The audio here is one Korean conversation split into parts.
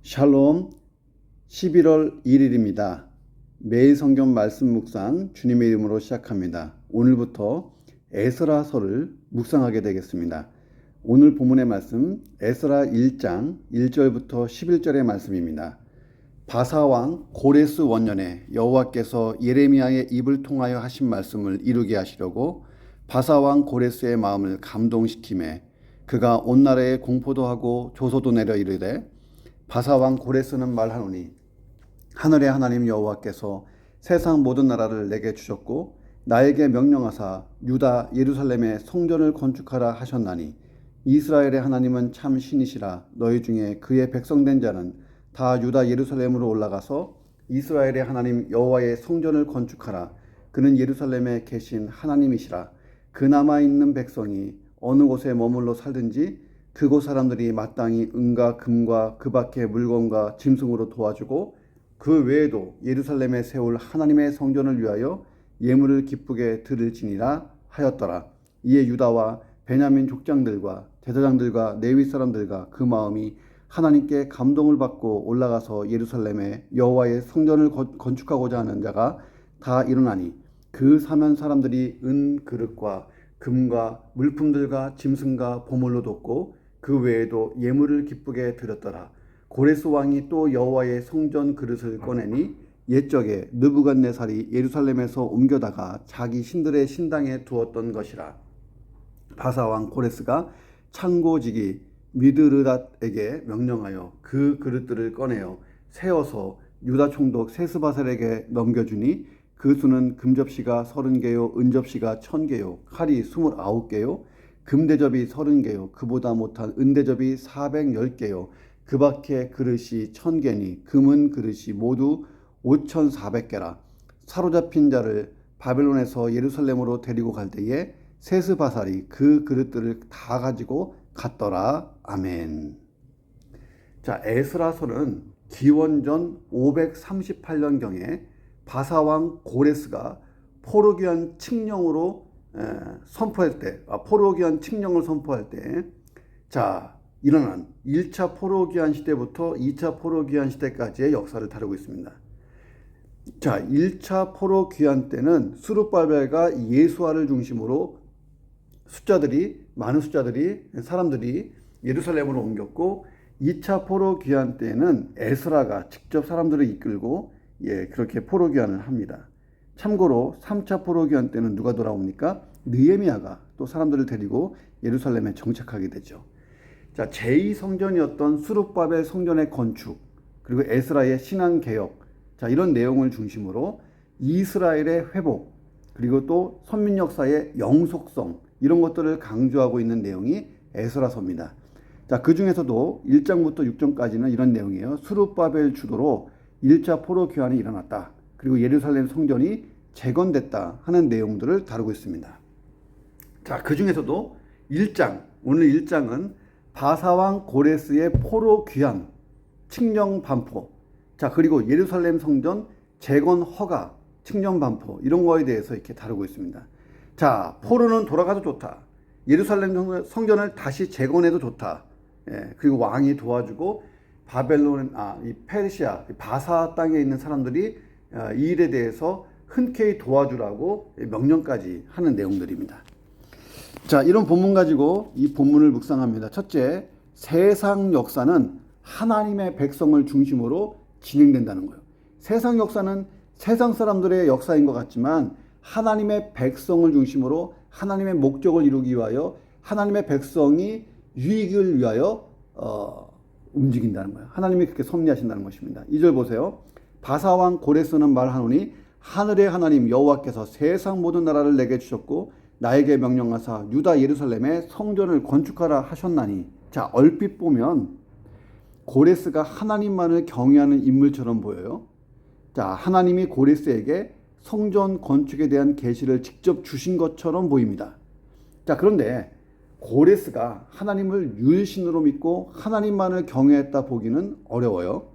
샬롬 11월 1일입니다. 매일 성경 말씀 묵상 주님의 이름으로 시작합니다. 오늘부터 에스라서를 묵상하게 되겠습니다. 오늘 본문의 말씀 에스라 1장 1절부터 11절의 말씀입니다. 바사왕 고레스 원년에 여호와께서 예레미야의 입을 통하여 하신 말씀을 이루게 하시려고 바사왕 고레스의 마음을 감동시키매 그가 온 나라에 공포도 하고 조소도 내려 이르되 바사왕 고레스는 말하노니 하늘의 하나님 여호와께서 세상 모든 나라를 내게 주셨고 나에게 명령하사 유다 예루살렘에 성전을 건축하라 하셨나니 이스라엘의 하나님은 참 신이시라. 너희 중에 그의 백성된 자는 다 유다 예루살렘으로 올라가서 이스라엘의 하나님 여호와의 성전을 건축하라. 그는 예루살렘에 계신 하나님이시라. 그 남아있는 백성이 어느 곳에 머물러 살든지 그곳 사람들이 마땅히 은과 금과 그 밖의 물건과 짐승으로 도와주고 그 외에도 예루살렘에 세울 하나님의 성전을 위하여 예물을 기쁘게 드릴지니라 하였더라. 이에 유다와 베냐민 족장들과 제사장들과 레위 사람들과 그 마음이 하나님께 감동을 받고 올라가서 예루살렘에 여호와의 성전을 건축하고자 하는 자가 다 일어나니 그 사면 사람들이 은 그릇과 금과 물품들과 짐승과 보물로 돋고 그 외에도 예물을 기쁘게 드렸더라. 고레스 왕이 또 여호와의 성전 그릇을 꺼내니 옛적에 느부갓네살이 예루살렘에서 옮겨다가 자기 신들의 신당에 두었던 것이라. 바사왕 고레스가 창고지기 미드르닷에게 명령하여 그 그릇들을 꺼내어 세어서 유다 총독 세스바셀에게 넘겨주니 그 수는 금접시가 30개요 은접시가 1000개요 칼이 29개요 금대접이 30개요 그보다 못한 은대접이 410개요 그 밖에 그릇이 1000개니 금은 그릇이 모두 5400개라. 사로잡힌 자를 바벨론에서 예루살렘으로 데리고 갈 때에 세스바살이 그 그릇들을 다 가지고 갔더라. 아멘. 자, 에스라서는 기원전 538년경에 바사왕 고레스가 포로기한 칙령으로 선포할 때, 포로기한 칙령을 선포할 때, 자, 일어난 1차 포로기한 시대부터 2차 포로기한 시대까지의 역사를 다루고 있습니다. 자, 1차 포로기한 때는 스룹바벨과 예수아를 중심으로 많은 사람들이 예루살렘으로 옮겼고 2차 포로기한 때는 에스라가 직접 사람들을 이끌고 그렇게 포로기한을 합니다. 참고로 3차 포로기한 때는 누가 돌아옵니까? 느헤미야가 또 사람들을 데리고 예루살렘에 정착하게 되죠. 자, 제2성전이었던 스룹바벨 성전의 건축, 그리고 에스라의 신앙개혁, 자, 이런 내용을 중심으로 이스라엘의 회복, 그리고 또 선민 역사의 영속성, 이런 것들을 강조하고 있는 내용이 에스라서입니다. 자, 그 중에서도 1장부터 6장까지는 이런 내용이에요. 스룹바벨 주도로 1차 포로 교환이 일어났다. 그리고 예루살렘 성전이 재건됐다 하는 내용들을 다루고 있습니다. 자, 그 중에서도 1장, 오늘 1장은 바사왕 고레스의 포로 귀환, 칙령 반포, 자, 그리고 예루살렘 성전 재건 허가, 칙령 반포, 이런 거에 대해서 이렇게 다루고 있습니다. 자, 포로는 돌아가도 좋다. 예루살렘 성전을 다시 재건해도 좋다. 그리고 왕이 도와주고 바벨론, 이 페르시아, 바사 땅에 있는 사람들이 이 일에 대해서 흔쾌히 도와주라고 명령까지 하는 내용들입니다. 자, 이런 본문 가지고 이 본문을 묵상합니다. 첫째, 세상 역사는 하나님의 백성을 중심으로 진행된다는 거예요. 세상 역사는 세상 사람들의 역사인 것 같지만 하나님의 백성을 중심으로 하나님의 목적을 이루기 위하여 하나님의 백성이 유익을 위하여 움직인다는 거예요. 하나님이 그렇게 섭리하신다는 것입니다. 2절 보세요. 바사왕 고레스는 말하노니 하늘의 하나님 여호와께서 세상 모든 나라를 내게 주셨고 나에게 명령하사 유다 예루살렘에 성전을 건축하라 하셨나니. 자, 얼핏 보면 고레스가 하나님만을 경외하는 인물처럼 보여요. 자, 하나님이 고레스에게 성전 건축에 대한 계시를 직접 주신 것처럼 보입니다. 자, 그런데 고레스가 하나님을 유일신으로 믿고 하나님만을 경외했다 보기는 어려워요.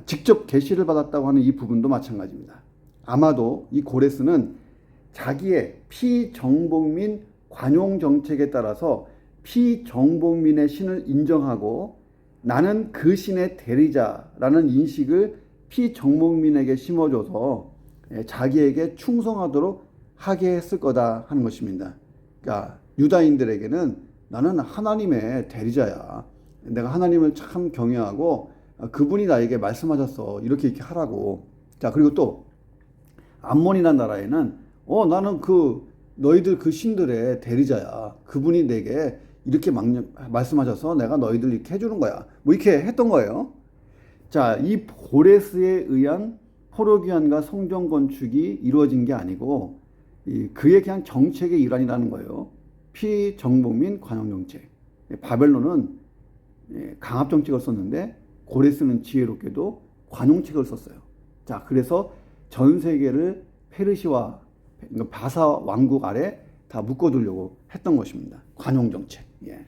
직접 계시를 받았다고 하는 이 부분도 마찬가지입니다. 아마도 이 고레스는 자기의 피정복민 관용 정책에 따라서 피정복민의 신을 인정하고 나는 그 신의 대리자라는 인식을 피정복민에게 심어줘서 자기에게 충성하도록 하게 했을 거다 하는 것입니다. 그러니까 유다인들에게는 나는 하나님의 대리자야. 내가 하나님을 참 경외하고 그분이 나에게 말씀하셨어. 이렇게 하라고. 자, 그리고 또 암몬이라는 나라에는 나는 너희들 그 신들의 대리자야. 그분이 내게 이렇게 말씀하셔서 내가 너희들 이렇게 해주는 거야. 뭐 이렇게 했던 거예요. 자, 이 고레스에 의한 포로 귀환과 성전 건축이 이루어진 게 아니고 그의 그냥 정책의 일환이라는 거예요. 피정복민 관용 정책. 바벨론은 강압 정책을 썼는데 고레스는 지혜롭게도 관용책을 썼어요. 자, 그래서 전 세계를 페르시아 바사 왕국 아래 다 묶어두려고 했던 것입니다. 관용 정책. 예.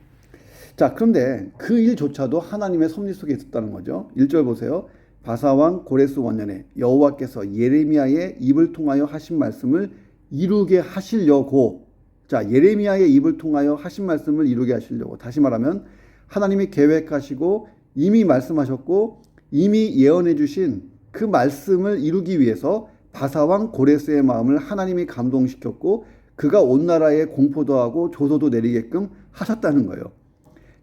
자, 그런데 그 일조차도 하나님의 섭리 속에 있었다는 거죠. 1절 보세요. 바사왕 고레스 원년에 여호와께서 예레미야의 입을 통하여 하신 말씀을 이루게 하시려고. 자, 예레미야의 입을 통하여 하신 말씀을 이루게 하시려고. 다시 말하면 하나님이 계획하시고 이미 말씀하셨고 이미 예언해 주신 그 말씀을 이루기 위해서 바사왕 고레스의 마음을 하나님이 감동시켰고 그가 온 나라에 공포도 하고 조소도 내리게끔 하셨다는 거예요.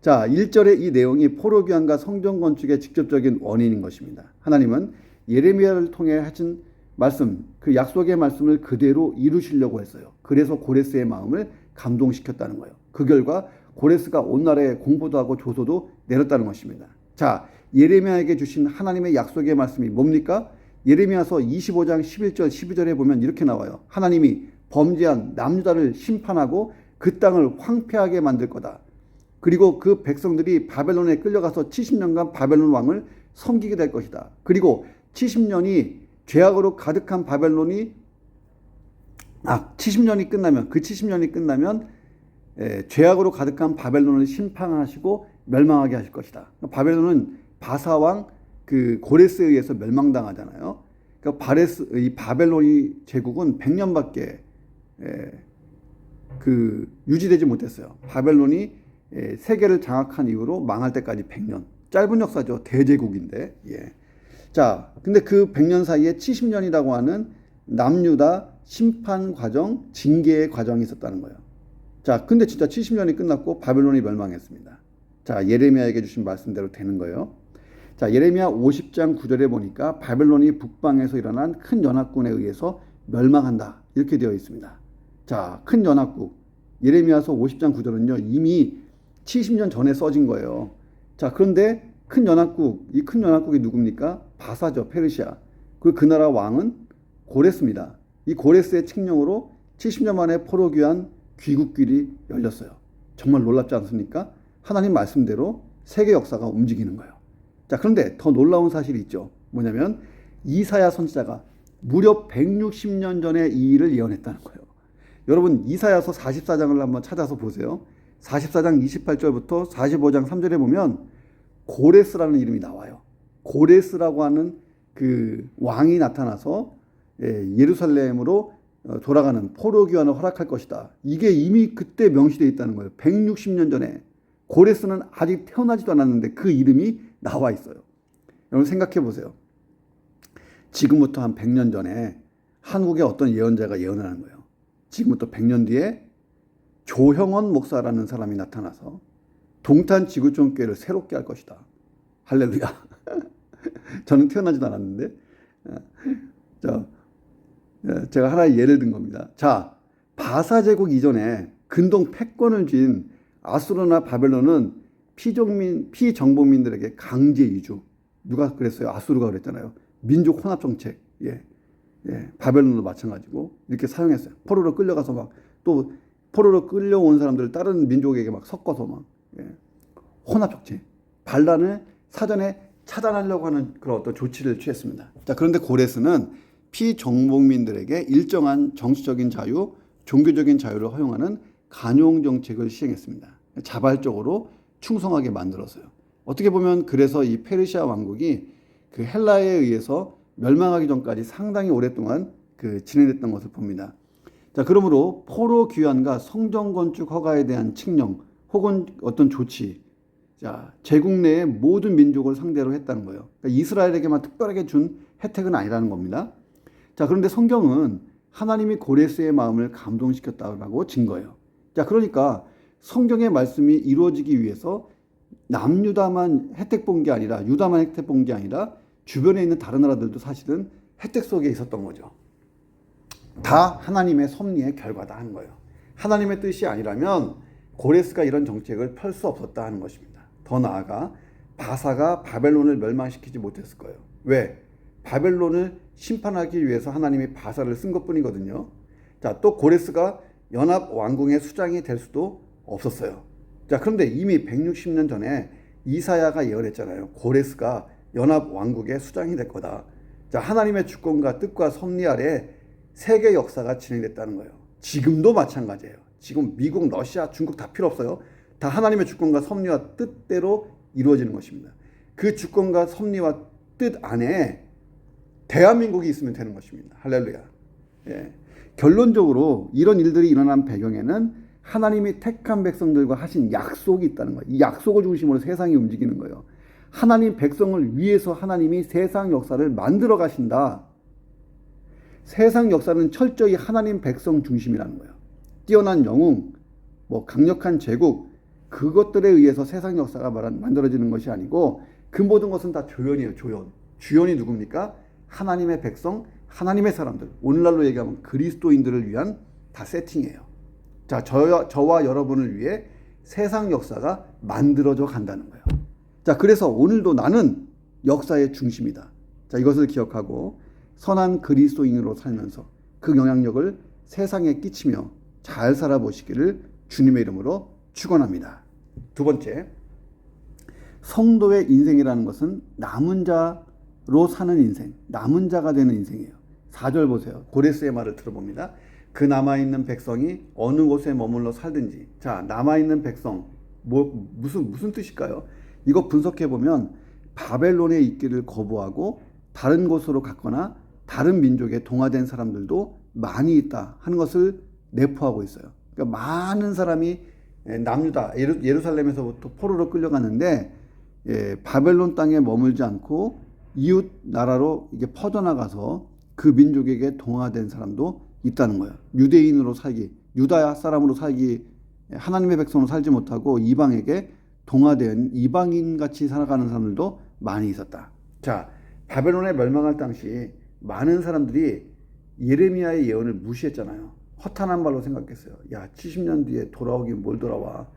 자, 1절의 이 내용이 포로 귀환과 성전 건축의 직접적인 원인인 것입니다. 하나님은 예레미야를 통해 하신 말씀, 그 약속의 말씀을 그대로 이루시려고 했어요. 그래서 고레스의 마음을 감동시켰다는 거예요. 그 결과 고레스가 온 나라에 공포도 하고 조소도 내렸다는 것입니다. 자, 예레미야에게 주신 하나님의 약속의 말씀이 뭡니까? 예레미야서 25장 11절 12절에 보면 이렇게 나와요. 하나님이 범죄한 남유다를 심판하고 그 땅을 황폐하게 만들 거다. 그리고 그 백성들이 바벨론에 끌려가서 70년간 바벨론 왕을 섬기게 될 것이다. 그리고 70년이 죄악으로 가득한 바벨론이 70년이 끝나면 죄악으로 가득한 바벨론을 심판하시고 멸망하게 하실 것이다. 바벨론은 바사왕 그 고레스에 의해서 멸망당하잖아요. 그러니까 이 바벨론이 제국은 100년밖에 유지되지 못했어요. 바벨론이 세계를 장악한 이후로 망할 때까지 100년. 짧은 역사죠. 대제국인데. 예. 자, 근데 그 100년 사이에 70년이라고 하는 남유다 심판 과정, 징계의 과정이 있었다는 거예요. 자, 근데 진짜 70년이 끝났고 바벨론이 멸망했습니다. 자, 예레미야에게 주신 말씀대로 되는 거예요. 자, 예레미야 50장 9절에 보니까 바벨론이 북방에서 일어난 큰 연합군에 의해서 멸망한다. 이렇게 되어 있습니다. 자, 큰 연합국. 예레미야서 50장 9절은요, 이미 70년 전에 써진 거예요. 자, 그런데 이 큰 연합국이 누굽니까? 바사죠, 페르시아. 그리고 그 나라 왕은 고레스입니다. 이 고레스의 칙령으로 70년 만에 포로 귀환 귀국길이 열렸어요. 정말 놀랍지 않습니까? 하나님 말씀대로 세계 역사가 움직이는 거예요. 자, 그런데 더 놀라운 사실이 있죠. 뭐냐면 이사야 선지자가 무려 160년 전에 이 일을 예언했다는 거예요. 여러분, 이사야서 44장을 한번 찾아서 보세요. 44장 28절부터 45장 3절에 보면 고레스라는 이름이 나와요. 고레스라고 하는 그 왕이 나타나서 예루살렘으로 돌아가는 포로 귀환을 허락할 것이다. 이게 이미 그때 명시되어 있다는 거예요. 160년 전에. 고레스는 아직 태어나지도 않았는데 그 이름이 나와 있어요. 여러분 생각해 보세요. 지금부터 한 100년 전에 한국의 어떤 예언자가 예언을 하는 거예요. 지금부터 100년 뒤에 조형원 목사라는 사람이 나타나서 동탄 지구촌교회를 새롭게 할 것이다. 할렐루야. 저는 태어나지도 않았는데. 제가 하나의 예를 든 겁니다. 자, 바사 제국 이전에 근동 패권을 쥔 아수르나 바벨론은 피정복민들에게 강제 이주. 누가 그랬어요? 아수르가 그랬잖아요. 민족 혼합 정책. 바벨론도 마찬가지고 이렇게 사용했어요. 포로로 끌려가서 또 포로로 끌려온 사람들을 다른 민족에게 섞어서 혼합 정책. 반란을 사전에 차단하려고 하는 그런 어떤 조치를 취했습니다. 자, 그런데 고레스는 피정복민들에게 일정한 정치적인 자유, 종교적인 자유를 허용하는 관용 정책을 시행했습니다. 자발적으로 충성하게 만들었어요. 어떻게 보면 그래서 이 페르시아 왕국이 그 헬라에 의해서 멸망하기 전까지 상당히 오랫동안 진행됐던 것을 봅니다. 자, 그러므로 포로 귀환과 성전 건축 허가에 대한 칙령 혹은 어떤 조치, 자, 제국 내의 모든 민족을 상대로 했다는 거예요. 그러니까 이스라엘에게만 특별하게 준 혜택은 아니라는 겁니다. 자, 그런데 성경은 하나님이 고레스의 마음을 감동시켰다고 증거해요. 자, 그러니까 성경의 말씀이 이루어지기 위해서 남유다만 혜택 본 게 아니라, 유다만 혜택 본 게 아니라 주변에 있는 다른 나라들도 사실은 혜택 속에 있었던 거죠. 다 하나님의 섭리의 결과다 하는 거예요. 하나님의 뜻이 아니라면 고레스가 이런 정책을 펼 수 없었다 하는 것입니다. 더 나아가 바사가 바벨론을 멸망시키지 못했을 거예요. 왜? 바벨론을 심판하기 위해서 하나님이 바사를 쓴 것뿐이거든요. 자, 또 고레스가 연합 왕궁의 수장이 될 수도 없었어요. 자, 그런데 이미 160년 전에 이사야가 예언했잖아요. 고레스가 연합 왕국의 수장이 될 거다. 자, 하나님의 주권과 뜻과 섭리 아래 세계 역사가 진행됐다는 거예요. 지금도 마찬가지예요. 지금 미국, 러시아, 중국 다 필요 없어요. 다 하나님의 주권과 섭리와 뜻대로 이루어지는 것입니다. 그 주권과 섭리와 뜻 안에 대한민국이 있으면 되는 것입니다. 할렐루야. 예. 결론적으로 이런 일들이 일어난 배경에는 하나님이 택한 백성들과 하신 약속이 있다는 거예요. 이 약속을 중심으로 세상이 움직이는 거예요. 하나님 백성을 위해서 하나님이 세상 역사를 만들어 가신다. 세상 역사는 철저히 하나님 백성 중심이라는 거예요. 뛰어난 영웅, 강력한 제국, 그것들에 의해서 세상 역사가 만들어지는 것이 아니고 그 모든 것은 다 조연이에요. 조연. 주연이 누굽니까? 하나님의 백성, 하나님의 사람들. 오늘날로 얘기하면 그리스도인들을 위한 다 세팅이에요. 자, 저와 여러분을 위해 세상 역사가 만들어져 간다는 거예요. 자, 그래서 오늘도 나는 역사의 중심이다. 자, 이것을 기억하고 선한 그리스도인으로 살면서 그 영향력을 세상에 끼치며 잘 살아보시기를 주님의 이름으로 축원합니다. 두 번째, 성도의 인생이라는 것은 남은 자로 사는 인생, 남은 자가 되는 인생이에요. 4절 보세요. 고레스의 말을 들어봅니다. 그 남아있는 백성이 어느 곳에 머물러 살든지. 자, 남아있는 백성, 무슨 뜻일까요? 이거 분석해보면 바벨론에 있기를 거부하고 다른 곳으로 갔거나 다른 민족에 동화된 사람들도 많이 있다 하는 것을 내포하고 있어요. 그러니까 많은 사람이 남유다, 예루살렘에서부터 포로로 끌려갔는데 바벨론 땅에 머물지 않고 이웃 나라로 이게 퍼져나가서 그 민족에게 동화된 사람도 있다는 거예요. 유대인으로 살기, 유다 사람으로 살기, 하나님의 백성으로 살지 못하고 이방에게 동화된 이방인같이 살아가는 사람들도 많이 있었다. 자, 바벨론에 멸망할 당시 많은 사람들이 예레미야의 예언을 무시했잖아요. 허탄한 말로 생각했어요. 야, 70년 뒤에 돌아오긴 뭘 돌아와.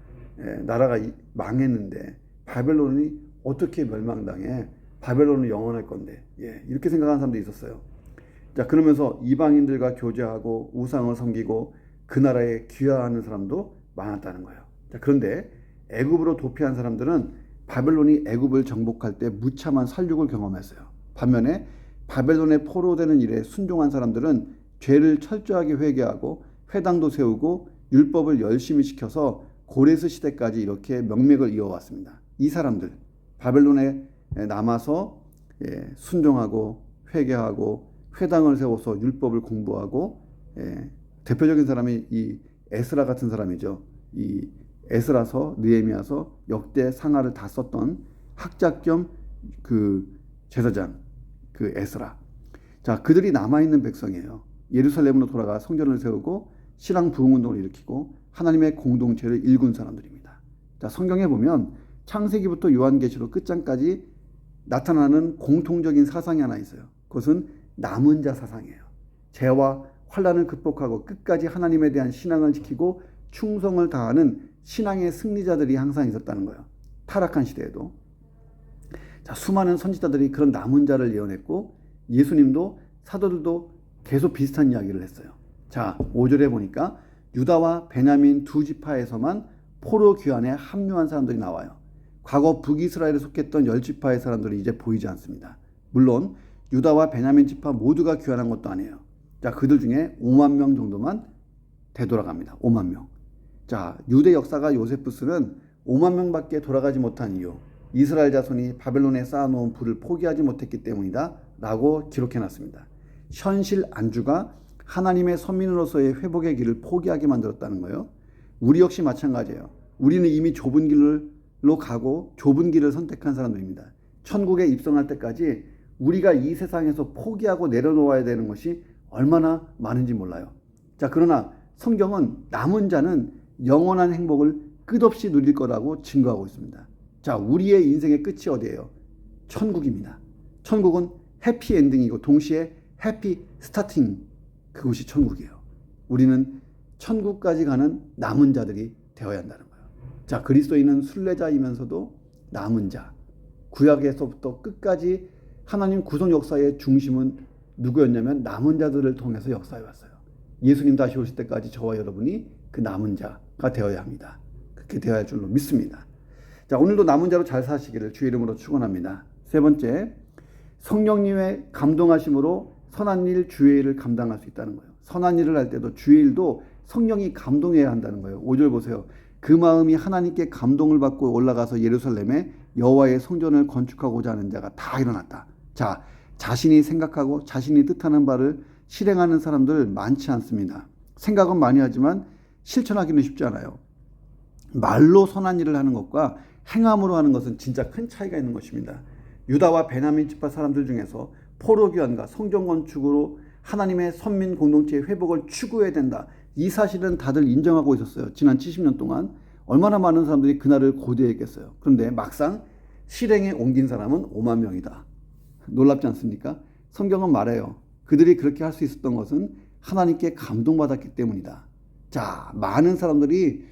나라가 망했는데 바벨론이 어떻게 멸망당해. 바벨론은 영원할 건데. 이렇게 생각하는 사람도 있었어요. 자, 그러면서 이방인들과 교제하고 우상을 섬기고 그 나라에 귀화하는 사람도 많았다는 거예요. 자, 그런데 애굽으로 도피한 사람들은 바벨론이 애굽을 정복할 때 무참한 살육을 경험했어요. 반면에 바벨론에 포로되는 일에 순종한 사람들은 죄를 철저하게 회개하고 회당도 세우고 율법을 열심히 지켜서 고레스 시대까지 이렇게 명맥을 이어왔습니다. 이 사람들, 바벨론에 남아서 순종하고 회개하고 회당을 세워서 율법을 공부하고 대표적인 사람이 이 에스라 같은 사람이죠. 이 에스라서, 느헤미야서, 역대 상하를 다 썼던 학자 겸 그 제사장, 그 에스라. 자, 그들이 남아있는 백성이에요. 예루살렘으로 돌아가 성전을 세우고 신앙 부흥 운동을 일으키고 하나님의 공동체를 일군 사람들입니다. 자, 성경에 보면 창세기부터 요한계시록 끝장까지 나타나는 공통적인 사상이 하나 있어요. 그것은 남은 자 사상이에요. 죄와 환난을 극복하고 끝까지 하나님에 대한 신앙을 지키고 충성을 다하는 신앙의 승리자들이 항상 있었다는 거예요. 타락한 시대에도. 자, 수많은 선지자들이 그런 남은 자를 예언했고 예수님도 사도들도 계속 비슷한 이야기를 했어요. 자, 5절에 보니까 유다와 베냐민 두 지파에서만 포로 귀환에 합류한 사람들이 나와요. 과거 북이스라엘에 속했던 10지파의 사람들이 이제 보이지 않습니다. 물론 유다와 베냐민 지파 모두가 귀환한 것도 아니에요. 자, 그들 중에 5만 명 정도만 되돌아갑니다. 5만 명. 자, 유대 역사가 요세푸스는 5만 명밖에 돌아가지 못한 이유, 이스라엘 자손이 바벨론에 쌓아놓은 부를 포기하지 못했기 때문이다 라고 기록해놨습니다. 현실 안주가 하나님의 선민으로서의 회복의 길을 포기하게 만들었다는 거예요. 우리 역시 마찬가지예요. 우리는 이미 좁은 길을 가고 좁은 길을 선택한 사람들입니다. 천국에 입성할 때까지 우리가 이 세상에서 포기하고 내려놓아야 되는 것이 얼마나 많은지 몰라요. 자, 그러나 성경은 남은 자는 영원한 행복을 끝없이 누릴 거라고 증거하고 있습니다. 자, 우리의 인생의 끝이 어디예요? 천국입니다. 천국은 해피 엔딩이고 동시에 해피 스타팅, 그곳이 천국이에요. 우리는 천국까지 가는 남은 자들이 되어야 한다는 거예요. 자, 그리스도인은 순례자이면서도 남은 자. 구약에서부터 끝까지 하나님 구속 역사의 중심은 누구였냐면 남은 자들을 통해서 역사해 왔어요. 예수님 다시 오실 때까지 저와 여러분이 그 남은 자가 되어야 합니다. 그렇게 되어야 할 줄로 믿습니다. 자, 오늘도 남은 자로 잘 사시기를 주의 이름으로 축원합니다. 세 번째, 성령님의 감동하심으로 선한 일, 주의 일을 감당할 수 있다는 거예요. 선한 일을 할 때도 주의 일도 성령이 감동해야 한다는 거예요. 5절 보세요. 그 마음이 하나님께 감동을 받고 올라가서 예루살렘에 여호와의 성전을 건축하고자 하는 자가 다 일어났다. 자, 자신이 생각하고 자신이 뜻하는 바를 실행하는 사람들 많지 않습니다. 생각은 많이 하지만 실천하기는 쉽지 않아요. 말로 선한 일을 하는 것과 행함으로 하는 것은 진짜 큰 차이가 있는 것입니다. 유다와 베냐민 지파 사람들 중에서 포로귀환과 성전 건축으로 하나님의 선민 공동체의 회복을 추구해야 된다. 이 사실은 다들 인정하고 있었어요. 지난 70년 동안 얼마나 많은 사람들이 그날을 고대했겠어요. 그런데 막상 실행에 옮긴 사람은 5만 명이다. 놀랍지 않습니까? 성경은 말해요. 그들이 그렇게 할 수 있었던 것은 하나님께 감동받았기 때문이다. 자, 많은 사람들이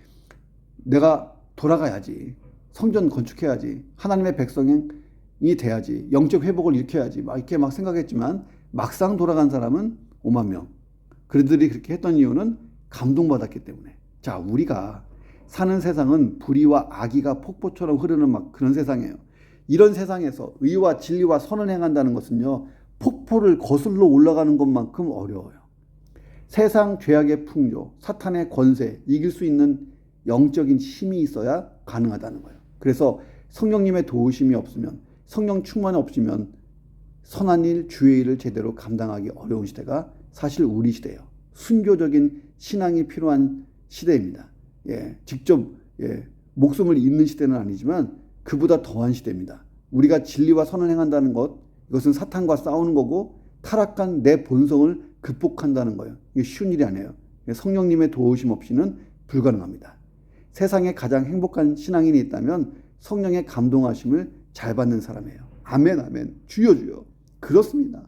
내가 돌아가야지, 성전 건축해야지, 하나님의 백성이 돼야지, 영적 회복을 일으켜야지 이렇게 막 생각했지만 막상 돌아간 사람은 5만 명. 그들이 그렇게 했던 이유는 감동받았기 때문에. 자, 우리가 사는 세상은 불의와 악의가 폭포처럼 흐르는 막 그런 세상이에요. 이런 세상에서 의와 진리와 선을 행한다는 것은요, 폭포를 거슬러 올라가는 것만큼 어려워요. 세상 죄악의 풍조, 사탄의 권세, 이길 수 있는 영적인 힘이 있어야 가능하다는 거예요. 그래서 성령님의 도우심이 없으면, 성령 충만이 없으면 선한 일, 주의 일을 제대로 감당하기 어려운 시대가 사실 우리 시대예요. 순교적인 신앙이 필요한 시대입니다. 직접 목숨을 잃는 시대는 아니지만 그보다 더한 시대입니다. 우리가 진리와 선을 행한다는 것, 이것은 사탄과 싸우는 거고 타락한 내 본성을 극복한다는 거예요. 이게 쉬운 일이 아니에요. 성령님의 도우심 없이는 불가능합니다. 세상에 가장 행복한 신앙인이 있다면 성령의 감동하심을 잘 받는 사람이에요. 아멘, 아멘. 주여, 주여. 그렇습니다.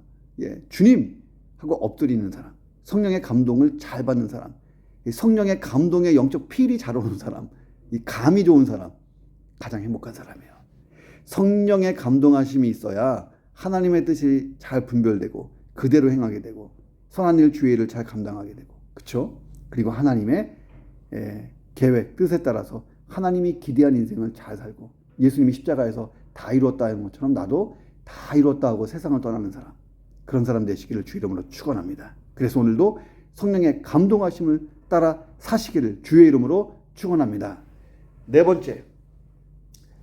주님 하고 엎드리는 사람, 성령의 감동을 잘 받는 사람, 성령의 감동에 영적 필이 잘 오는 사람, 이 감이 좋은 사람, 가장 행복한 사람이에요. 성령의 감동하심이 있어야 하나님의 뜻이 잘 분별되고 그대로 행하게 되고 선한 일, 주의 일을 잘 감당하게 되고, 그렇죠? 그리고 하나님의 계획, 뜻에 따라서 하나님이 기대한 인생을 잘 살고 예수님이 십자가에서 다 이루었다 하는 것처럼 나도 다 이루었다 하고 세상을 떠나는 사람, 그런 사람 되시기를 주 이름으로 축원합니다. 그래서 오늘도 성령의 감동하심을 따라 사시기를 주의 이름으로 축원합니다. 네 번째,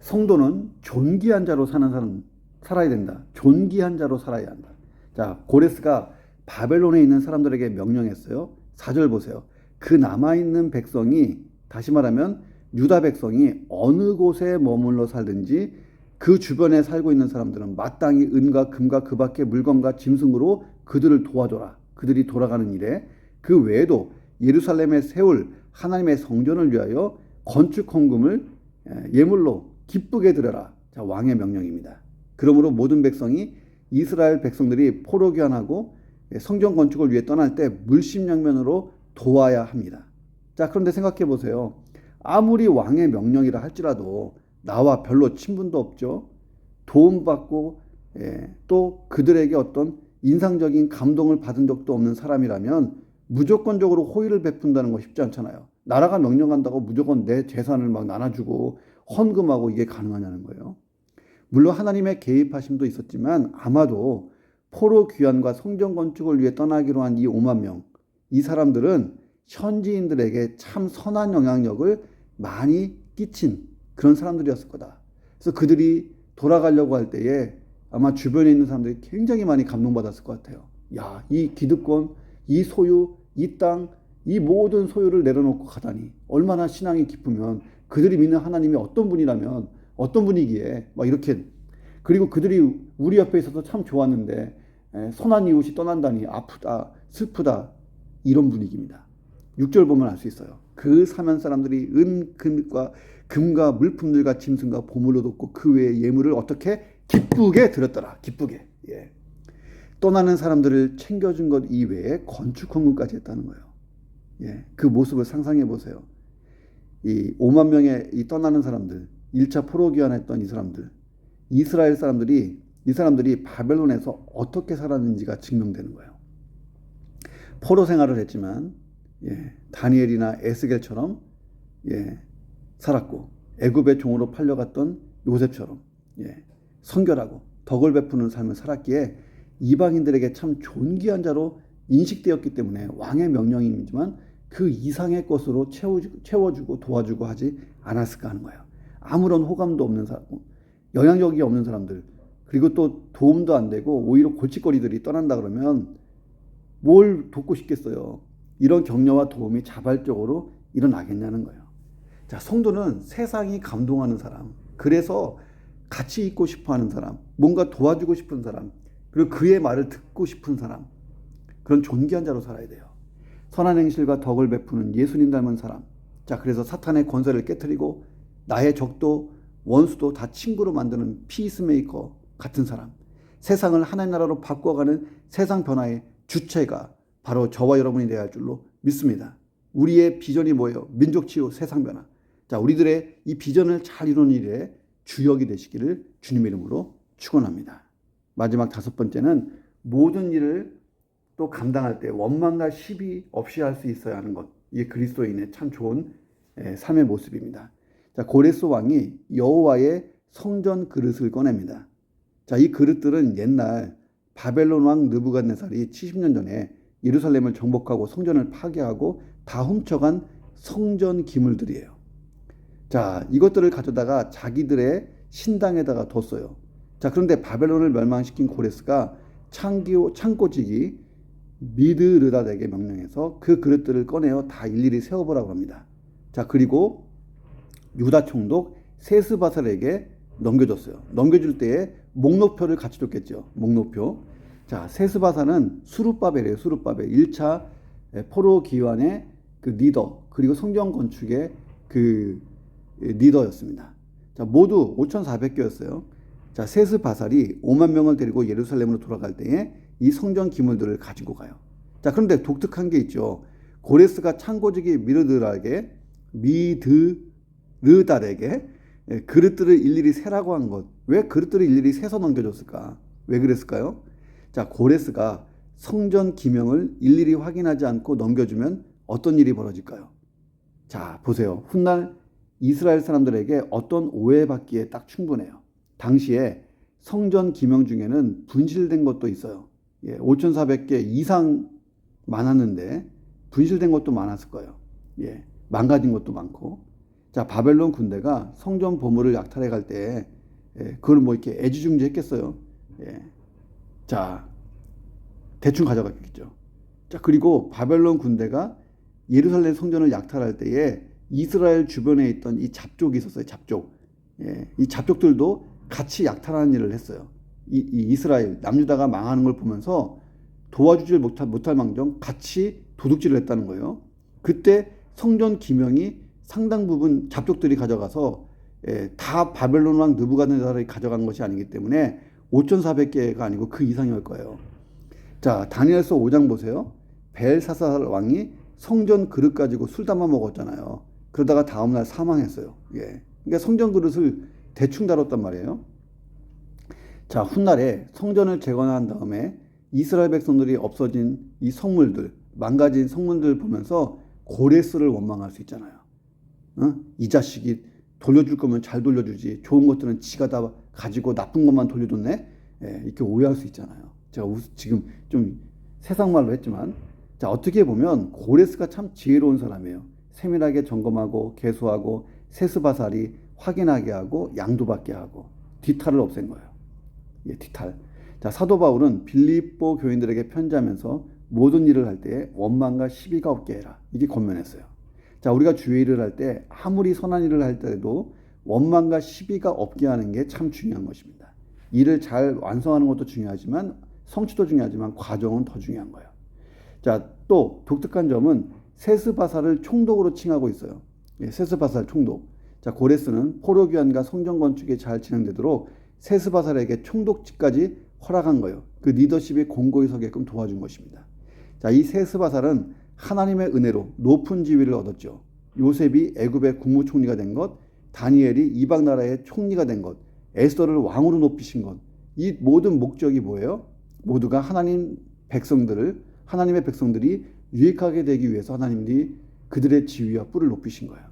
성도는 존귀한 자로 사는 사람 살아야 된다. 존귀한 자로 살아야 한다. 자, 고레스가 바벨론에 있는 사람들에게 명령했어요. 4절 보세요. 그 남아있는 백성이, 다시 말하면 유다 백성이 어느 곳에 머물러 살든지 그 주변에 살고 있는 사람들은 마땅히 은과 금과 그 밖의 물건과 짐승으로 그들을 도와줘라. 그들이 돌아가는 일에 그 외에도 예루살렘에 세울 하나님의 성전을 위하여 건축 헌금을 예물로 기쁘게 드려라. 자, 왕의 명령입니다. 그러므로 모든 백성이 이스라엘 백성들이 포로 귀환하고 성전 건축을 위해 떠날 때 물심양면으로 도와야 합니다. 자, 그런데 생각해 보세요. 아무리 왕의 명령이라 할지라도 나와 별로 친분도 없죠. 도움받고 또 그들에게 어떤 인상적인 감동을 받은 적도 없는 사람이라면 무조건적으로 호의를 베푼다는 거 쉽지 않잖아요. 나라가 명령한다고 무조건 내 재산을 막 나눠주고 헌금하고 이게 가능하냐는 거예요. 물론 하나님의 개입하심도 있었지만 아마도 포로 귀환과 성전 건축을 위해 떠나기로 한 이 5만 명, 이 사람들은 현지인들에게 참 선한 영향력을 많이 끼친 그런 사람들이었을 거다. 그래서 그들이 돌아가려고 할 때에 아마 주변에 있는 사람들이 굉장히 많이 감동받았을 것 같아요. 야, 이 기득권, 이 소유, 이 땅, 이 모든 소유를 내려놓고 가다니 얼마나 신앙이 깊으면 그들이 믿는 하나님이 어떤 분이라면 어떤 분이기에 막 이렇게, 그리고 그들이 우리 옆에 있어서 참 좋았는데 선한 이웃이 떠난다니 아프다 슬프다, 이런 분위기입니다. 6절 보면 알 수 있어요. 그 사면 사람들이 금과 물품들과 짐승과 보물로 돕고 그 외의 예물을 어떻게 기쁘게 드렸더라. 기쁘게. 예. 떠나는 사람들을 챙겨준 것 이외에 건축 헌금까지 했다는 거예요. 예. 그 모습을 상상해 보세요. 이 5만 명의 이 떠나는 사람들, 1차 포로 귀환했던 이 사람들, 이스라엘 사람들이, 이 사람들이 바벨론에서 어떻게 살았는지가 증명되는 거예요. 포로 생활을 했지만 다니엘이나 에스겔처럼 살았고, 애굽의 종으로 팔려갔던 요셉처럼 선결하고 덕을 베푸는 삶을 살았기에 이방인들에게 참 존귀한 자로 인식되었기 때문에 왕의 명령이지만 그 이상의 것으로 채워주고 도와주고 하지 않았을까 하는 거예요. 아무런 호감도 없는 사람, 영향력이 없는 사람들, 그리고 또 도움도 안 되고 오히려 골칫거리들이 떠난다 그러면 뭘 돕고 싶겠어요. 이런 격려와 도움이 자발적으로 일어나겠냐는 거예요. 자, 성도는 세상이 감동하는 사람, 그래서 같이 있고 싶어 하는 사람, 뭔가 도와주고 싶은 사람, 그리고 그의 말을 듣고 싶은 사람, 그런 존귀한 자로 살아야 돼요. 선한 행실과 덕을 베푸는 예수님 닮은 사람. 자, 그래서 사탄의 권세를 깨트리고 나의 적도 원수도 다 친구로 만드는 피스메이커 같은 사람. 세상을 하나님 나라로 바꿔가는 세상 변화의 주체가 바로 저와 여러분이 되어야 할 줄로 믿습니다. 우리의 비전이 뭐예요? 민족 치유, 세상 변화. 자, 우리들의 이 비전을 잘 이루는 일에 주역이 되시기를 주님의 이름으로 축원합니다. 마지막 5번째는 모든 일을 또 감당할 때 원망과 시비 없이 할 수 있어야 하는 것. 이게 그리스도인의 참 좋은 삶의 모습입니다. 자, 고레스 왕이 여호와의 성전 그릇을 꺼냅니다. 자, 이 그릇들은 옛날 바벨론 왕 느부갓네살이 70년 전에 예루살렘을 정복하고 성전을 파괴하고 다 훔쳐간 성전 기물들이에요. 자, 이것들을 가져다가 자기들의 신당에다가 뒀어요. 자, 그런데 바벨론을 멸망시킨 고레스가 창고지기 미드르닷에게 명령해서 그 그릇들을 꺼내어 다 일일이 세워보라고 합니다. 자, 그리고 유다 총독 세스바살에게 넘겨줬어요. 넘겨줄 때에 목록표를 같이 줬겠죠. 목록표. 자, 세스바살은 수룹바벨이에요. 수룹바벨. 1차 포로 기환의 그 리더, 그리고 성전 건축의 그 리더였습니다. 자, 모두 5,400개였어요. 자, 세스바살이 5만 명을 데리고 예루살렘으로 돌아갈 때에 이 성전 기물들을 가지고 가요. 자, 그런데 독특한 게 있죠. 고레스가 창고지기 미드르달에게 그릇들을 일일이 세라고 한 것. 왜 그릇들을 일일이 세서 넘겨줬을까? 왜 그랬을까요? 자, 고레스가 성전 기명을 일일이 확인하지 않고 넘겨주면 어떤 일이 벌어질까요? 자, 보세요. 훗날 이스라엘 사람들에게 어떤 오해받기에 딱 충분해요. 당시에 성전 기명 중에는 분실된 것도 있어요. 5,400개 이상 많았는데 분실된 것도 많았을 거예요. 망가진 것도 많고. 자, 바벨론 군대가 성전 보물을 약탈해 갈 때 그걸 뭐 이렇게 애지중지 했겠어요. 자, 대충 가져갔겠죠. 자, 그리고 바벨론 군대가 예루살렘 성전을 약탈할 때에 이스라엘 주변에 있던 이 잡족이 있었어요. 잡족. 이 잡족들도 같이 약탈하는 일을 했어요. 이 이스라엘 남유다가 망하는 걸 보면서 도와주질 못할 망정 같이 도둑질을 했다는 거예요. 그때 성전 기명이 상당 부분 잡족들이 가져가서 다 바벨론 왕 느부갓네살이 가져간 것이 아니기 때문에 5,400개가 아니고 그 이상일 거예요. 자, 다니엘서 5장 보세요. 벨사살 왕이 성전 그릇 가지고 술 담아 먹었잖아요. 그러다가 다음날 사망했어요. 그러니까 성전 그릇을 대충 다뤘단 말이에요. 자, 훗날에 성전을 재건한 다음에 이스라엘 백성들이 없어진 이 성물들, 망가진 성물들 보면서 고레스를 원망할 수 있잖아요. 이 자식이 돌려줄 거면 잘 돌려주지, 좋은 것들은 지가 다 가지고 나쁜 것만 돌려줬네, 이렇게 오해할 수 있잖아요. 제가 지금 좀 세상 말로 했지만, 자, 어떻게 보면 고레스가 참 지혜로운 사람이에요. 세밀하게 점검하고 계수하고 세스바살이 확인하게 하고 양도받게 하고 뒤탈을 없앤 거예요. 뒤탈. 자, 사도 바울은 빌립보 교인들에게 편지하면서 모든 일을 할 때 원망과 시비가 없게 해라, 이게 권면했어요. 자, 자, 우리가 주의 일을 할 때 아무리 선한 일을 할 때도 원망과 시비가 없게 하는 게 참 중요한 것입니다. 일을 잘 완성하는 것도 중요하지만 성취도 중요하지만 과정은 더 중요한 거예요. 자, 또 독특한 점은 세스바사를 총독으로 칭하고 있어요. 예, 세스바사를 총독. 자, 고레스는 포로 귀환과 성전 건축이 잘 진행되도록 세스바살에게 총독직까지 허락한 거예요. 그 리더십이 공고히 서게끔 도와준 것입니다. 자, 이 세스바살은 하나님의 은혜로 높은 지위를 얻었죠. 요셉이 애굽의 국무총리가 된 것, 다니엘이 이방 나라의 총리가 된 것, 에스더를 왕으로 높이신 것, 이 모든 목적이 뭐예요? 모두가 하나님의 백성들이 유익하게 되기 위해서 하나님이 그들의 지위와 뿔을 높이신 거예요.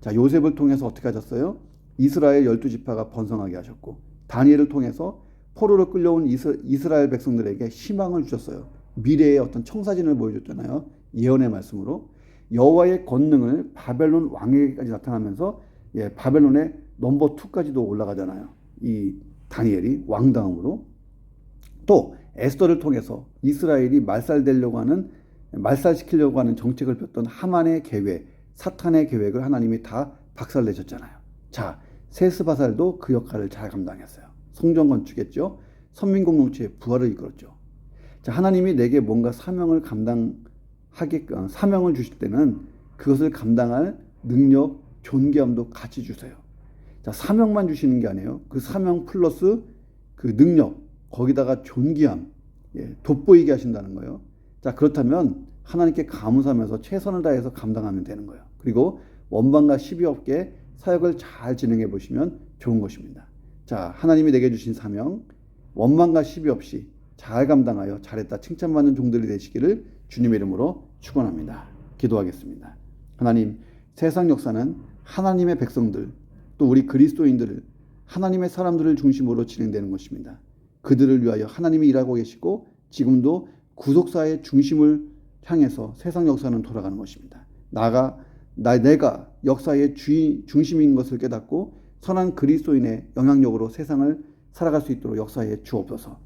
자, 요셉을 통해서 어떻게 하셨어요? 이스라엘 12지파가 번성하게 하셨고, 다니엘을 통해서 포로로 끌려온 이스라엘 백성들에게 희망을 주셨어요. 미래의 어떤 청사진을 보여줬잖아요. 예언의 말씀으로. 여호와의 권능을 바벨론 왕에게까지 나타나면서 바벨론의 넘버 2까지도 올라가잖아요. 이 다니엘이 왕다음으로. 또 에스더를 통해서 이스라엘이 말살시키려고 하는 정책을 폈던 하만의 계획, 사탄의 계획을 하나님이 다 박살내셨잖아요. 자, 세스바살도 그 역할을 잘 감당했어요. 성전 건축했죠. 선민공동체의 부활을 이끌었죠. 자, 하나님이 내게 뭔가 사명을 주실 때는 그것을 감당할 능력, 존귀함도 같이 주세요. 자, 사명만 주시는 게 아니에요. 그 사명 플러스 그 능력, 거기다가 존귀함, 돋보이게 하신다는 거예요. 자, 그렇다면 하나님께 감사하면서 최선을 다해서 감당하면 되는 거예요. 그리고 원망과 시비 없게 사역을 잘 진행해 보시면 좋은 것입니다. 자, 하나님이 내게 주신 사명, 원망과 시비 없이 잘 감당하여 잘했다 칭찬받는 종들이 되시기를 주님의 이름으로 축원합니다. 기도하겠습니다. 하나님, 세상 역사는 하나님의 백성들, 또 우리 그리스도인들을, 하나님의 사람들을 중심으로 진행되는 것입니다. 그들을 위하여 하나님이 일하고 계시고 지금도 구속사의 중심을 향해서 세상 역사는 돌아가는 것입니다. 내가 역사의 중심인 것을 깨닫고 선한 그리스도인의 영향력으로 세상을 살아갈 수 있도록 역사에 주옵소서.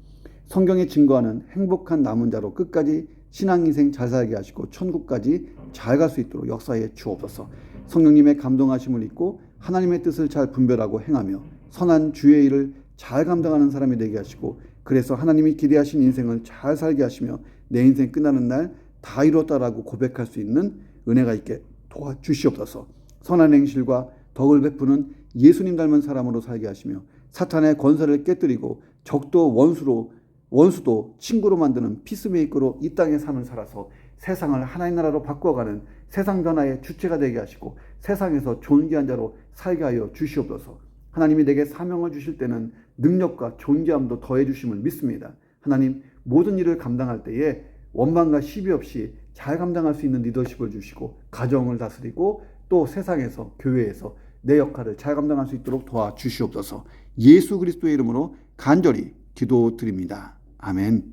성경에 증거하는 행복한 남은 자로 끝까지 신앙인생 잘 살게 하시고 천국까지 잘 갈 수 있도록 역사에 주옵소서. 성령님의 감동하심을 입고 하나님의 뜻을 잘 분별하고 행하며 선한 주의 일을 잘 감당하는 사람이 되게 하시고, 그래서 하나님이 기대하신 인생을 잘 살게 하시며 내 인생 끝나는 날 다 이뤘다라고 고백할 수 있는 은혜가 있게 도와주시옵소서. 선한 행실과 덕을 베푸는 예수님 닮은 사람으로 살게 하시며 사탄의 권세를 깨뜨리고 적도 원수도 친구로 만드는 피스메이커로 이 땅의 삶을 살아서 세상을 하나님 나라로 바꿔가는 세상 변화의 주체가 되게 하시고 세상에서 존귀한 자로 살게 하여 주시옵소서. 하나님이 내게 사명을 주실 때는 능력과 존귀함도 더해 주심을 믿습니다. 하나님, 모든 일을 감당할 때에 원망과 시비 없이 잘 감당할 수 있는 리더십을 주시고 가정을 다스리고 또 세상에서, 교회에서 내 역할을 잘 감당할 수 있도록 도와주시옵소서. 예수 그리스도의 이름으로 간절히 기도드립니다. 아멘.